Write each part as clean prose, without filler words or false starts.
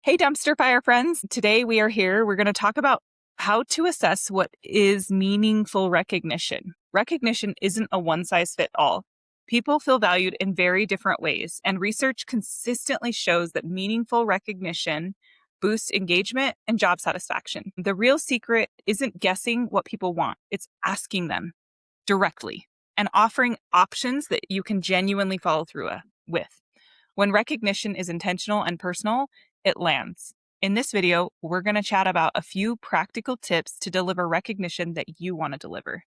Hey, dumpster fire friends. Today we're going to talk about how to assess what is meaningful recognition. Recognition isn't a one-size-fits-all. People feel valued in very different ways, and research consistently shows that meaningful recognition boosts engagement and job satisfaction. The real secret isn't guessing what people want, it's asking them directly and offering options that you can genuinely follow through with. When recognition is intentional and personal, it lands. In this video, we're going to chat about a few practical tips to deliver recognition that you want to deliver.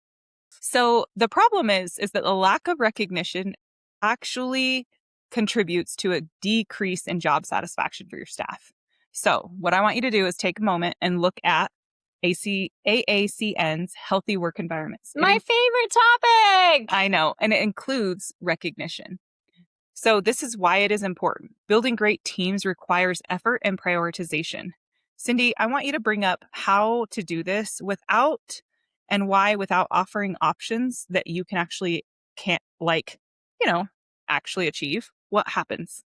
So the problem is that the lack of recognition actually contributes to a decrease in job satisfaction for your staff. So what I want you to do is take a moment and look at AACN's Healthy Work Environments. My favorite topic! I know, and it includes recognition. So this is why it is important. Building great teams requires effort and prioritization. Cindy, I want you to bring up how to do this without offering options that you can actually actually achieve. What happens?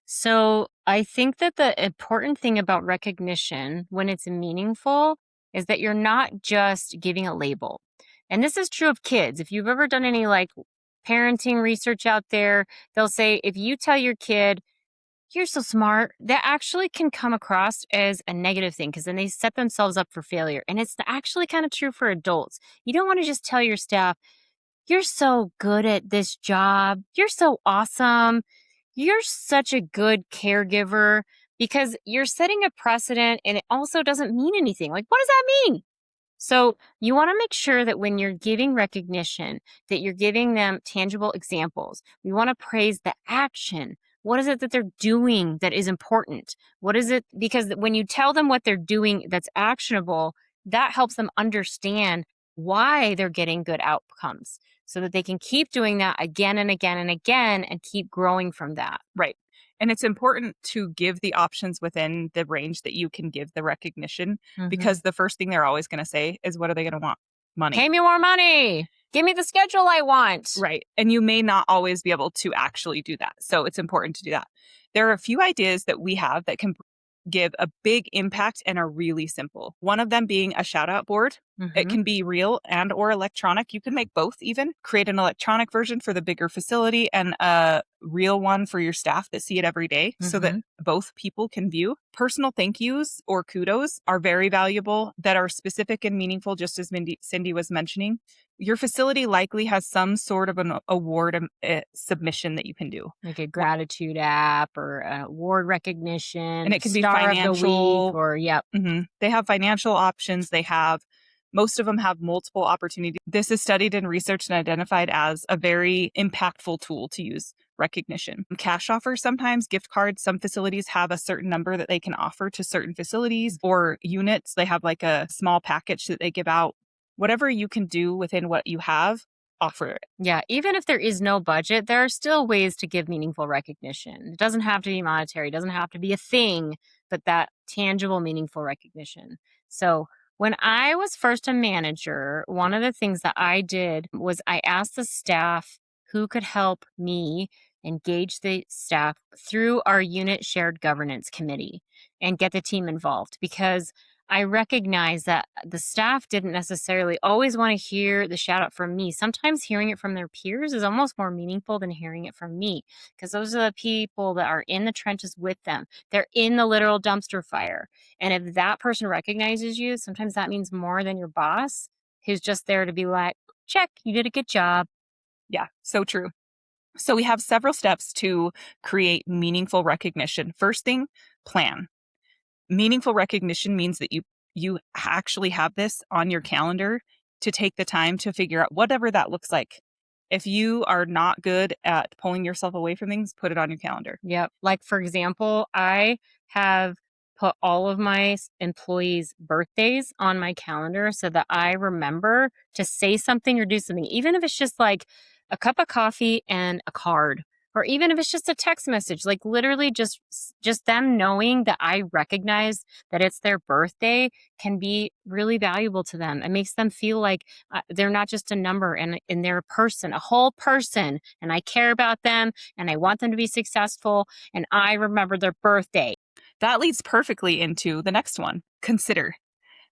So I think that the important thing about recognition when it's meaningful is that you're not just giving a label. And this is true of kids. If you've ever done any parenting research out there, they'll say if you tell your kid, you're so smart, that actually can come across as a negative thing because then they set themselves up for failure. And it's actually kind of true for adults. You don't want to just tell your staff, you're so good at this job. You're so awesome. You're such a good caregiver, because you're setting a precedent and it also doesn't mean anything. What does that mean? So you want to make sure that when you're giving recognition, that you're giving them tangible examples. We want to praise the action. What is it that they're doing that is important? What is it? Because when you tell them what they're doing that's actionable, that helps them understand why they're getting good outcomes so that they can keep doing that again and again and again and keep growing from that. Right. And it's important to give the options within the range that you can give the recognition, because the first thing they're always going to say is, what are they going to want? Money. Pay me more money. Give me the schedule I want. Right. And you may not always be able to actually do that. So it's important to do that. There are a few ideas that we have that can give a big impact and are really simple. One of them being a shout out board. It can be real and or electronic. You can make both even. Create an electronic version for the bigger facility and a real one for your staff that see it every day so that both people can view. Personal thank yous or kudos are very valuable that are specific and meaningful, just as Cindy was mentioning. Your facility likely has some sort of an award submission that you can do. Like a gratitude app or award recognition. And it can be Star financial. Of the week or, yep. They have financial options. Most of them have multiple opportunities. This is studied and researched and identified as a very impactful tool to use recognition. Cash offers sometimes, gift cards. Some facilities have a certain number that they can offer to certain facilities or units. They have a small package that they give out. Whatever you can do within what you have, offer it. Yeah, even if there is no budget, there are still ways to give meaningful recognition. It doesn't have to be monetary. It doesn't have to be a thing, but that tangible, meaningful recognition. So when I was first a manager, one of the things that I did was I asked the staff who could help me engage the staff through our unit shared governance committee and get the team involved, because I recognize that the staff didn't necessarily always want to hear the shout out from me. Sometimes hearing it from their peers is almost more meaningful than hearing it from me, because those are the people that are in the trenches with them. They're in the literal dumpster fire. And if that person recognizes you, sometimes that means more than your boss, who's just there to be like, check, you did a good job. Yeah, so true. So we have several steps to create meaningful recognition. First thing, plan. Meaningful recognition means that you actually have this on your calendar to take the time to figure out whatever that looks like. If you are not good at pulling yourself away from things, put it on your calendar. Yep. For example, I have put all of my employees' birthdays on my calendar so that I remember to say something or do something, even if it's just a cup of coffee and a card. Or even if it's just a text message, literally just them knowing that I recognize that it's their birthday can be really valuable to them. It makes them feel like they're not just a number and they're a person, a whole person. And I care about them and I want them to be successful. And I remember their birthday. That leads perfectly into the next one. Consider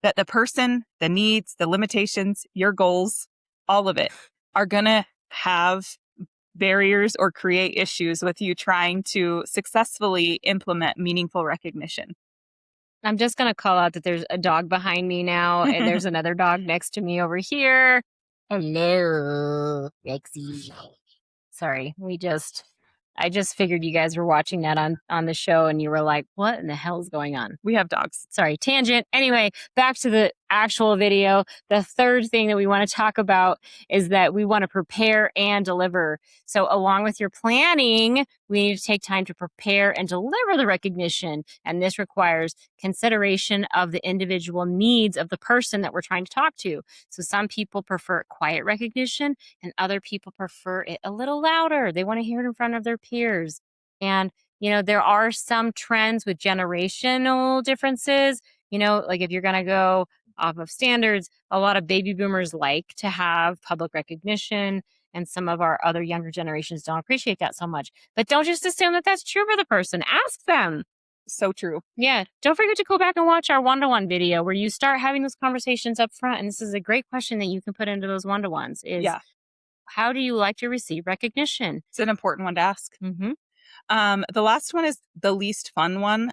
that the person, the needs, the limitations, your goals, all of it are going to have barriers or create issues with you trying to successfully implement meaningful recognition. I'm just going to call out that there's a dog behind me now, and there's another dog next to me over here. Hello, Rexy. Sorry, I just figured you guys were watching that on the show, and you were like, what in the hell is going on? We have dogs. Sorry, tangent. Anyway, back to the actual video. The third thing that we want to talk about is that we want to prepare and deliver. So along with your planning, we need to take time to prepare and deliver the recognition. And this requires consideration of the individual needs of the person that we're trying to talk to. So some people prefer quiet recognition and other people prefer it a little louder. They want to hear it in front of their peers. And there are some trends with generational differences. Like if you're going to go off of standards, a lot of baby boomers like to have public recognition, and some of our other younger generations don't appreciate that so much. But don't just assume that that's true for the person. Ask them. So true. Yeah. Don't forget to go back and watch our one-to-one video where you start having those conversations up front. And this is a great question that you can put into those one-to-ones is, how do you like to receive recognition? It's an important one to ask. Mm-hmm. The last one is the least fun one,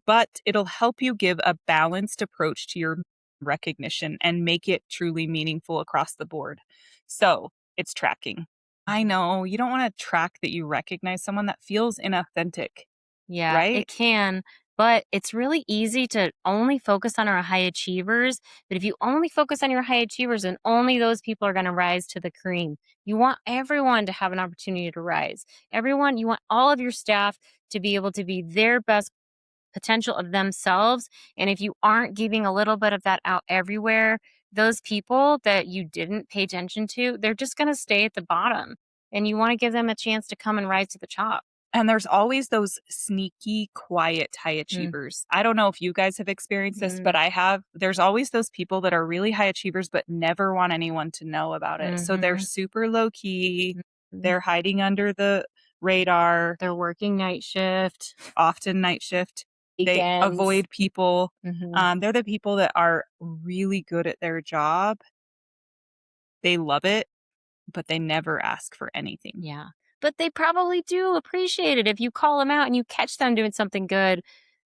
but it'll help you give a balanced approach to your recognition and make it truly meaningful across the board. So it's tracking. I know you don't want to track that you recognize someone. That feels inauthentic. Yeah, right? It can. But it's really easy to only focus on our high achievers. But if you only focus on your high achievers, then only those people are going to rise to the cream. You want everyone to have an opportunity to rise. You want all of your staff to be able to be their best potential of themselves. And if you aren't giving a little bit of that out everywhere, those people that you didn't pay attention to, they're just going to stay at the bottom. And you want to give them a chance to come and rise to the top. And there's always those sneaky, quiet high achievers. I don't know if you guys have experienced this, but I have. There's always those people that are really high achievers, but never want anyone to know about it. So they're super low key. They're hiding under the radar. They're working night shift. Often night shift. Weekends. They avoid people. They're the people that are really good at their job. They love it, but they never ask for anything. Yeah. But they probably do appreciate it if you call them out and you catch them doing something good.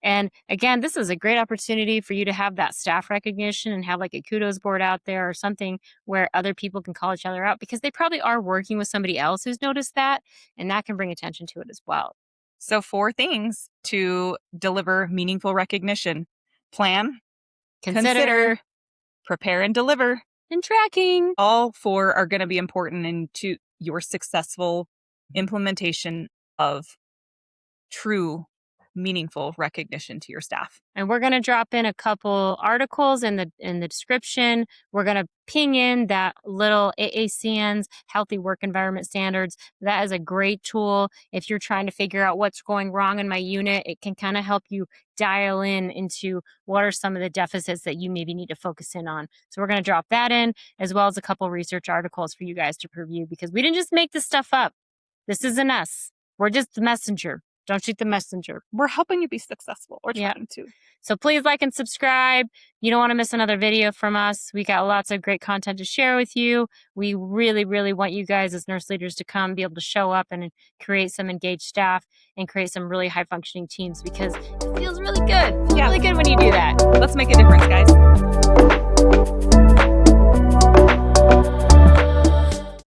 And again, this is a great opportunity for you to have that staff recognition and have like a kudos board out there or something where other people can call each other out, because they probably are working with somebody else who's noticed that, and that can bring attention to it as well. So 4 things to deliver meaningful recognition: plan, consider, prepare and deliver, and tracking. All 4 are going to be important into your successful implementation of true meaningful recognition to your staff. And we're going to drop in a couple articles in the description. We're going to ping in that little AACN's Healthy Work Environment Standards. That is a great tool if you're trying to figure out what's going wrong in my unit. It can kind of help you dial into what are some of the deficits that you maybe need to focus in on. So we're going to drop that in, as well as a couple research articles for you guys to review, because we didn't just make this stuff up. This isn't us. We're just the messenger. Don't shoot the messenger. We're helping you be successful, or trying to. So please like and subscribe. You don't want to miss another video from us. We got lots of great content to share with you. We really, really want you guys as nurse leaders to come, be able to show up and create some engaged staff and create some really high functioning teams, because it feels really good. It's really good when you do that. Let's make a difference, guys.